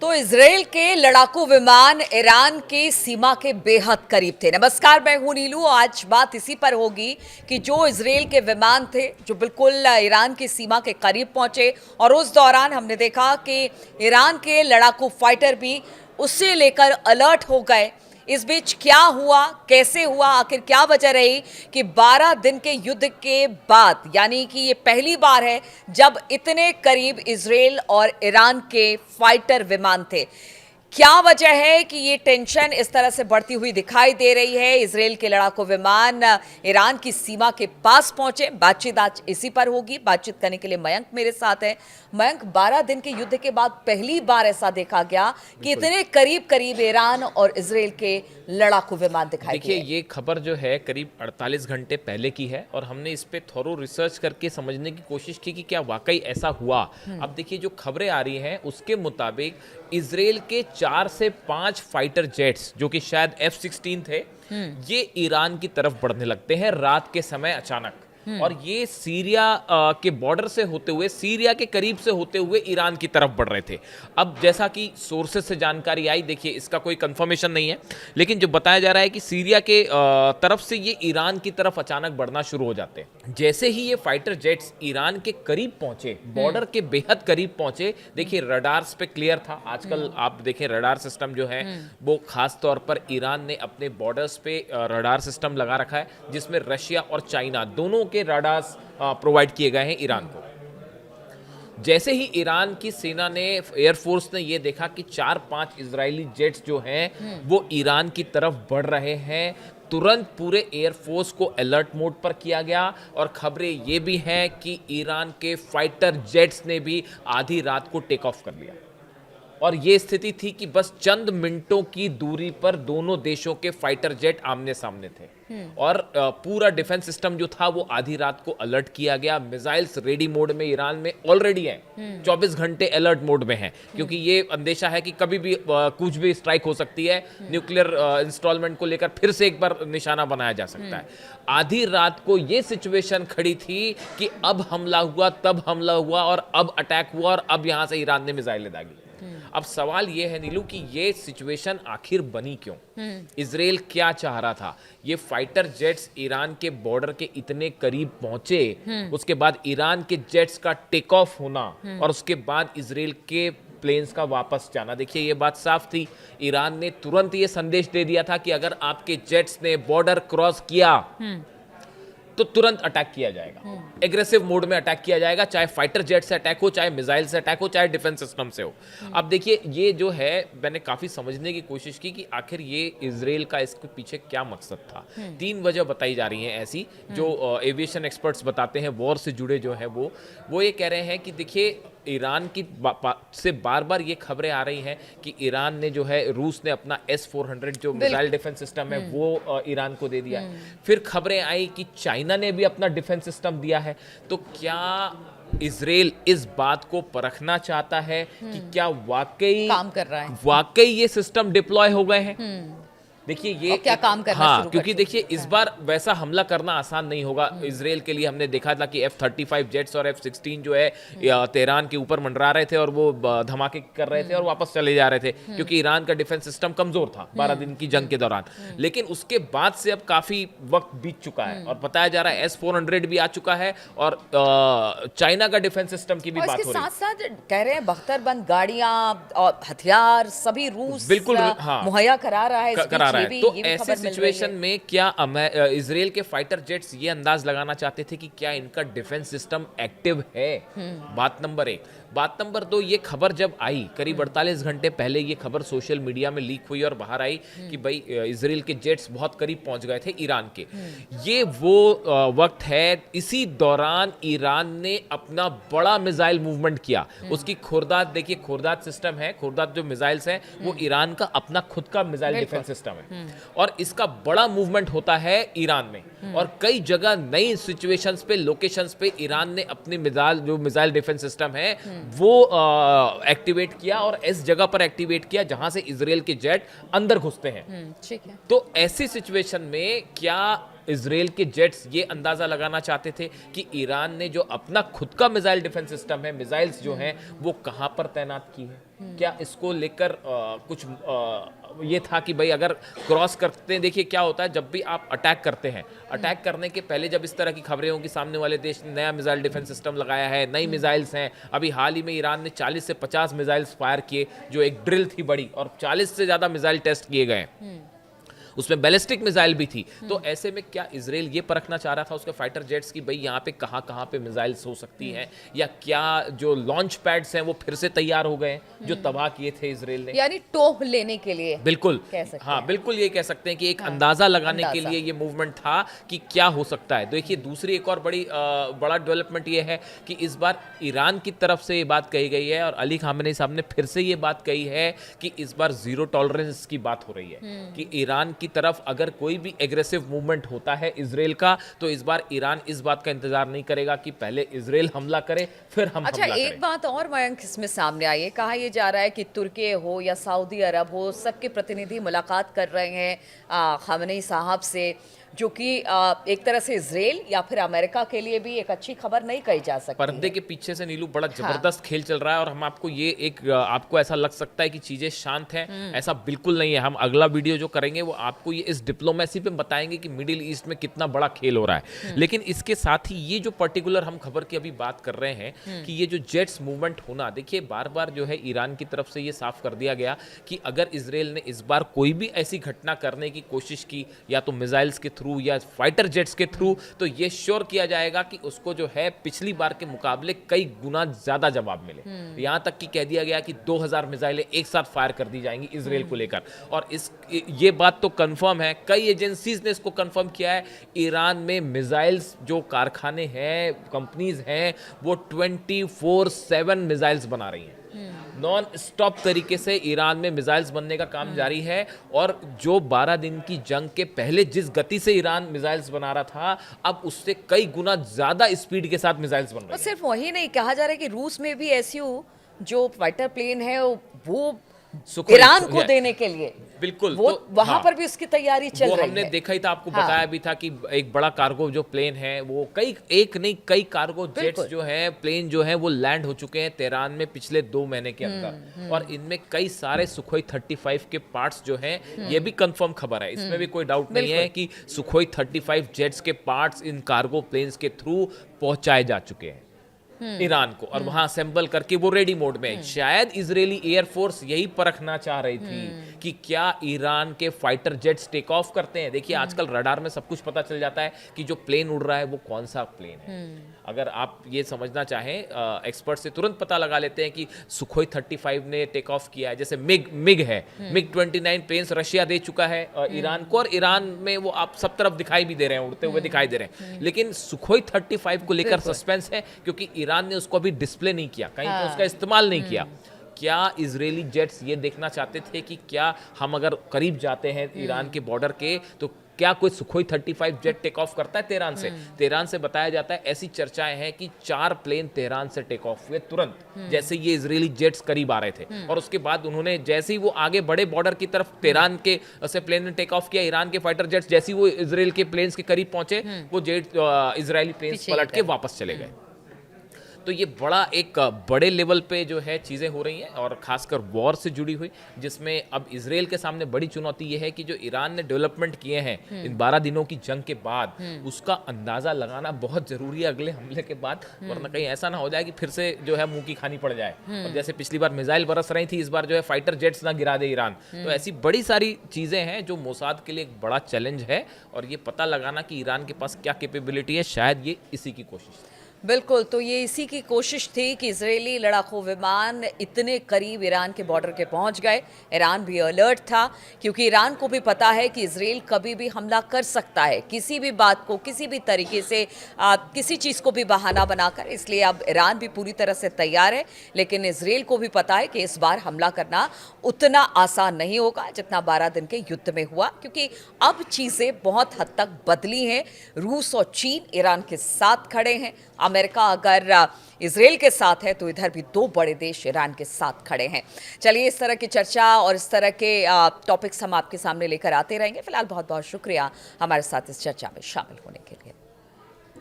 तो इजराइल के लड़ाकू विमान ईरान की सीमा के बेहद करीब थे। नमस्कार, मैं हूं नीलू। आज बात इसी पर होगी कि जो इजराइल के विमान थे जो बिल्कुल ईरान की सीमा के करीब पहुंचे और उस दौरान हमने देखा कि ईरान के लड़ाकू फाइटर भी उससे लेकर अलर्ट हो गए। इस बीच क्या हुआ, कैसे हुआ, आखिर क्या वजह रही कि 12 दिन के युद्ध के बाद, यानी कि ये पहली बार है जब इतने करीब इजराइल और ईरान के फाइटर विमान थे। क्या वजह है कि ये टेंशन इस तरह से बढ़ती हुई दिखाई दे रही है? इजराइल के लड़ाकू विमान ईरान की सीमा के पास पहुंचे। बातचीत आज इसी पर होगी। बातचीत करने के लिए मयंक मेरे साथ है। मयंक, 12 दिन के युद्ध के बाद पहली बार ऐसा देखा गया कि इतने करीब करीब ईरान और इजराइल के लड़ाकू विमान दिखाई दिए। देखिए, ये खबर जो है करीब 48 घंटे पहले की है और हमने इस पे थोरो रिसर्च करके समझने की कोशिश की कि क्या वाकई ऐसा हुआ। अब देखिए, जो खबरें आ रही हैं उसके मुताबिक इजराइल के 4 से 5 फाइटर जेट्स, जो कि शायद F-16 थे, ये ईरान की तरफ बढ़ने लगते हैं रात के समय अचानक। और ये सीरिया के बॉर्डर से होते हुए, सीरिया के करीब से होते हुए ईरान की तरफ बढ़ रहे थे। अब जैसा कि सोर्सेज से जानकारी आई, देखिए इसका कोई कंफर्मेशन नहीं है, लेकिन जो बताया जा रहा है कि सीरिया के तरफ से ये ईरान की तरफ अचानक बढ़ना शुरू हो जाते हैं। जैसे ही ये फाइटर जेट्स ईरान के करीब पहुंचे, बॉर्डर के बेहद करीब पहुंचे, देखिए रडार्स पे क्लियर था। आजकल आप देखें रडार सिस्टम जो है वो खास तौर पर ईरान ने अपने बॉर्डर्स पे रडार सिस्टम लगा रखा है, जिसमें रशिया और चाइना दोनों के रडार्स प्रोवाइड किए गए हैं ईरान को। जैसे ही ईरान की सेना ने, एयरफोर्स ने ये देखा कि 4-5 इजरायली जेट्स जो हैं वो ईरान की तरफ बढ़ रहे हैं, तुरंत पूरे एयरफोर्स को अलर्ट मोड पर किया गया। और खबरें ये भी हैं कि ईरान के फाइटर जेट्स ने भी आधी रात को टेक ऑफ कर लिया। और ये स्थिति थी कि बस चंद मिनटों की दूरी पर दोनों देशों के फाइटर जेट आमने सामने थे। और पूरा डिफेंस सिस्टम जो था वो आधी रात को अलर्ट किया गया। मिसाइल्स रेडी मोड में ईरान में ऑलरेडी हैं, 24 घंटे अलर्ट मोड में हैं, क्योंकि ये अंदेशा है कि कभी भी कुछ भी स्ट्राइक हो सकती है। न्यूक्लियर इंस्टॉलमेंट को लेकर फिर से एक बार निशाना बनाया जा सकता है। आधी रात को ये सिचुएशन खड़ी थी कि अब हमला हुआ, तब हमला हुआ और अब अटैक हुआ और अब यहां से ईरान ने मिसाइलें दागी। अब सवाल यह है नीलू कि ये सिचुएशन आखिर बनी क्यों? इजराइल क्या चाह रहा था? ये फाइटर जेट्स ईरान के बॉर्डर के इतने करीब पहुंचे, उसके बाद ईरान के जेट्स का टेक ऑफ होना और उसके बाद इजराइल के प्लेन्स का वापस जाना। देखिए, ये बात साफ थी। ईरान ने तुरंत ये संदेश दे दिया था कि अगर आपके जेट्स ने बॉर्डर क्रॉस किया तो तुरंत अटैक किया जाएगा, एग्रेसिव मोड में अटैक किया जाएगा, चाहे फाइटर जेट से अटैक हो, चाहे मिसाइल से अटैक हो, चाहे डिफेंस सिस्टम से हो। अब देखिए, ये जो है मैंने काफी समझने की कोशिश की कि आखिर ये इजराइल का इसके पीछे क्या मकसद था। 3 वजह बताई जा रही हैं ऐसी, जो एविएशन एक्सपर्ट्स बताते हैं, वॉर से जुड़े जो है वो ये कह रहे हैं कि देखिए, ईरान की से बार बार ये खबरें आ रही हैं कि ईरान ने जो है, रूस ने अपना S-400 जो मिसाइल डिफेंस सिस्टम है वो ईरान को दे दिया है। फिर खबरें आई कि चाइना ने भी अपना डिफेंस सिस्टम दिया है। तो क्या इजराइल इस बात को परखना चाहता है कि क्या वाकई काम कर रहा है, वाकई ये सिस्टम डिप्लॉय हो गए हैं? देखिए, ये क्या काम करना हाँ, शुरू क्योंकि कर देखिए इस बार वैसा हमला करना आसान नहीं होगा इजराइल के लिए। हमने देखा था कि F-35 जेट्स और F-16 जो है तेहरान के ऊपर मंडरा रहे थे और वो धमाके कर रहे थे और वापस चले जा रहे थे, क्योंकि ईरान का डिफेंस सिस्टम कमजोर था 12 दिन की जंग के दौरान। लेकिन उसके बाद से अब काफी वक्त बीत चुका है और बताया जा रहा है S-400 भी आ चुका है और चाइना का डिफेंस सिस्टम की भी बात हो रही है। साथ साथ कह रहे हैं बख्तरबंद गाड़ियां और हथियार सभी रूस बिल्कुल मुहैया करा रहा है। तो ऐसे सिचुएशन में क्या इजराइल के फाइटर जेट्स ये अंदाज लगाना चाहते थे कि क्या इनका डिफेंस सिस्टम एक्टिव है? बात नंबर 1। बात नंबर 2, ये खबर जब आई करीब 48 घंटे पहले, ये खबर सोशल मीडिया में लीक हुई और बाहर आई कि भाई इजराइल के जेट्स बहुत करीब पहुंच गए थे ईरान के। ये वो वक्त है, इसी दौरान ईरान ने अपना बड़ा मिसाइल मूवमेंट किया। उसकी खुर्दाद देखिए, खुर्दाद सिस्टम है, खुर्दाद जो मिसाइल्स हैं वो ईरान का अपना खुद का मिसाइल डिफेंस सिस्टम है और इसका बड़ा मूवमेंट होता है ईरान में। और कई जगह नई सिचुएशंस पे, लोकेशंस पे ईरान ने अपनी मिसाइल डिफेंस सिस्टम है वो एक्टिवेट किया और इस जगह पर एक्टिवेट किया जहां से इजराइल के जेट अंदर घुसते हैं। ठीक है। तो ऐसी सिचुएशन में क्या इजराइल के जेट्स ये अंदाजा लगाना चाहते थे कि ईरान ने जो अपना खुद का मिसाइल डिफेंस सिस्टम है, मिसाइल्स जो हैं वो कहां पर तैनात की है, क्या इसको लेकर कुछ ये था कि भाई अगर क्रॉस करते हैं, देखिए क्या होता है जब भी आप अटैक करते हैं, अटैक करने के पहले जब इस तरह की खबरें होंगी सामने वाले देश ने नया मिसाइल डिफेंस सिस्टम लगाया है, नई मिसाइल्स हैं, अभी हाल ही में ईरान ने 40 से 50 मिसाइल्स फायर किए जो एक ड्रिल थी बड़ी, और 40 से ज़्यादा मिसाइल टेस्ट किए गए, उसमें बैलिस्टिक मिसाइल भी थी। तो ऐसे में क्या इजराइल ये परखना चाह रहा था उसके फाइटर जेट्स की भाई यहाँ पे कहाँ पे मिसाइल्स हो सकती हैं, या क्या जो लॉन्च पैड्स हैं वो फिर से तैयार हो गए जो तबाह किए थे इजराइल ने, यानी टोह लेने के लिए बिल्कुल कह सकते हाँ हैं। बिल्कुल ये कह सकते हैं कि एक अंदाजा लगाने के अंदाजा। लिए ये मूवमेंट था कि क्या हो सकता है। देखिए दूसरी एक और बड़ा डेवलपमेंट ये है कि इस बार ईरान की तरफ से ये बात कही गई है और अली खामेनी साहब ने फिर से ये बात कही है कि इस बार जीरो टॉलरेंस की बात हो रही है कि ईरान की तरफ अगर कोई भी एग्रेसिव मूवमेंट होता है इजराइल का, तो इस बार ईरान इस बात का इंतजार नहीं करेगा कि पहले इजराइल हमला करे फिर हम अच्छा, हमला एक करें। बात और मयंक इसमें सामने आई है, कहा यह जा रहा है कि तुर्की हो या सऊदी अरब हो, सबके प्रतिनिधि मुलाकात कर रहे हैं खामेनी साहब से, जो कि एक तरह से इजराइल या फिर अमेरिका के लिए भी एक अच्छी खबर नहीं कही जा सकती पर्दे है। के पीछे से नीलू बड़ा जबरदस्त खेल चल रहा है, और हम आपको ये आपको ऐसा लग सकता है कि चीजें शांत हैं, ऐसा बिल्कुल नहीं है। हम अगला वीडियो जो करेंगे वो आपको ये इस डिप्लोमेसी पे बताएंगे कि मिडिल ईस्ट में कितना बड़ा खेल हो रहा है। लेकिन इसके साथ ही ये जो पर्टिकुलर हम खबर की अभी बात कर रहे हैं कि ये जो जेट्स मूवमेंट होना, देखिए बार बार जो है ईरान की तरफ से ये साफ कर दिया गया कि अगर इजराइल ने इस बार कोई भी ऐसी घटना करने की कोशिश की, या तो मिसाइल्स के थ्रू या फाइटर जेट्स के थ्रू, तो ये श्योर किया जाएगा कि उसको जो है पिछली बार के मुकाबले कई गुना ज्यादा जवाब मिले। यहां तक कि कह दिया गया कि 2000 मिसाइलें एक साथ फायर कर दी जाएंगी इजराइल को लेकर, और ये बात तो कंफर्म है, कई एजेंसीज ने इसको कंफर्म किया है। ईरान में मिसाइल्स जो कारखाने हैं, कंपनीज हैं, वो 24/7 मिसाइल्स बना रही हैं, नॉन स्टॉप तरीके से ईरान में मिसाइल्स बनने का काम जारी है। और जो 12 दिन की जंग के पहले जिस गति से ईरान मिसाइल्स बना रहा था, अब उससे कई गुना ज्यादा स्पीड के साथ मिसाइल्स बन और रहे हैं। सिर्फ वही नहीं, कहा जा रहा है कि रूस में भी एसयू जो फाइटर प्लेन है वो सुखोई ईरान को है। देने के लिए बिल्कुल, वो तो वहां हाँ, पर भी उसकी तैयारी चल वो रही हमने है। देखा ही था, आपको हाँ। बताया भी था कि एक बड़ा कार्गो जो प्लेन है वो कई कार्गो जेट्स बिल्कुल। जो है, प्लेन जो है वो लैंड हो चुके हैं तेहरान में पिछले 2 महीने के अंदर, और इनमें कई सारे सुखोई 35 के पार्ट्स जो हैं, ये भी कंफर्म खबर है, इसमें भी कोई डाउट नहीं है कि सुखोई 35 जेट्स के पार्ट्स इन कार्गो प्लेन्स के थ्रू पहुंचाए जा चुके हैं ईरान को, और वहां असेंबल करके वो रेडी मोड में है। शायद इजरायली एयरफोर्स यही परखना चाह रही थी कि क्या ईरान के फाइटर जेट्स टेक ऑफ करते हैं। देखिए आजकल रडार में सब कुछ पता चल जाता है कि जो प्लेन उड़ रहा है वो कौन सा प्लेन है। अगर आप ये समझना चाहें, एक्सपर्ट से तुरंत पता लगा लेते हैं कि सुखोई 35 ने टेक ऑफ किया है। जैसे मिग है, मिग 29 प्लेन्स रशिया दे चुका है ईरान को, और ईरान में वो आप सब तरफ दिखाई भी दे रहे हैं, उड़ते हुए दिखाई दे रहे हैं। लेकिन सुखोई 35 को लेकर सस्पेंस है, क्योंकि ईरान ने उसको अभी डिस्प्ले नहीं किया, कहीं पे उसका इस्तेमाल नहीं किया। क्या इजरायली जेट्स ये देखना चाहते थे कि क्या हम अगर करीब जाते हैं ईरान के बॉर्डर के, तो क्या कोई सुखोई 35 जेट टेक ऑफ करता है तेहरान से। तेहरान से बताया जाता है, ऐसी चर्चाएं हैं कि 4 प्लेन तेहरान से टेक ऑफ हुए तुरंत, जैसे ये इजरायली जेट्स करीब आ रहे थे, और उसके बाद उन्होंने जैसे ही वो आगे बढ़े बॉर्डर की तरफ, तेहरान के से प्लेन ने टेक ऑफ किया, ईरान के फाइटर जेट्स जैसे ही वो इजराइल के प्लेन्स के करीब पहुंचे, वो जेट इजरायली प्लेन्स पलट के वापस चले गए। तो ये बड़ा एक बड़े लेवल पे जो है चीज़ें हो रही हैं, और खासकर वॉर से जुड़ी हुई, जिसमें अब इजराइल के सामने बड़ी चुनौती ये है कि जो ईरान ने डेवलपमेंट किए हैं इन 12 दिनों की जंग के बाद, उसका अंदाज़ा लगाना बहुत ज़रूरी है अगले हमले के बाद, वरना कहीं ऐसा ना हो जाए कि फिर से जो है मुंह की खानी पड़ जाए। और जैसे पिछली बार मिसाइल बरस रही थी, इस बार जो है फाइटर जेट्स ना गिरा दे ईरान। तो ऐसी बड़ी सारी चीज़ें हैं जो मोसाद के लिए एक बड़ा चैलेंज है, और ये पता लगाना कि ईरान के पास क्या कैपेबिलिटी है, शायद ये इसी की कोशिश है। बिल्कुल, तो ये इसी की कोशिश थी कि इजरायली लड़ाकू विमान इतने करीब ईरान के बॉर्डर के पहुंच गए। ईरान भी अलर्ट था, क्योंकि ईरान को भी पता है कि इजराइल कभी भी हमला कर सकता है, किसी भी बात को, किसी भी तरीके से, किसी चीज़ को भी बहाना बनाकर। इसलिए अब ईरान भी पूरी तरह से तैयार है, लेकिन इजराइल को भी पता है कि इस बार हमला करना उतना आसान नहीं होगा जितना 12 दिन के युद्ध में हुआ, क्योंकि अब चीज़ें बहुत हद तक बदली हैं। रूस और चीन ईरान के साथ खड़े हैं, अमेरिका अगर इसराइल के साथ है तो इधर भी दो बड़े देश ईरान के साथ खड़े हैं। चलिए, इस तरह की चर्चा और इस तरह के टॉपिक्स हम आपके सामने लेकर आते रहेंगे। फिलहाल बहुत बहुत शुक्रिया हमारे साथ इस चर्चा में शामिल होने के लिए।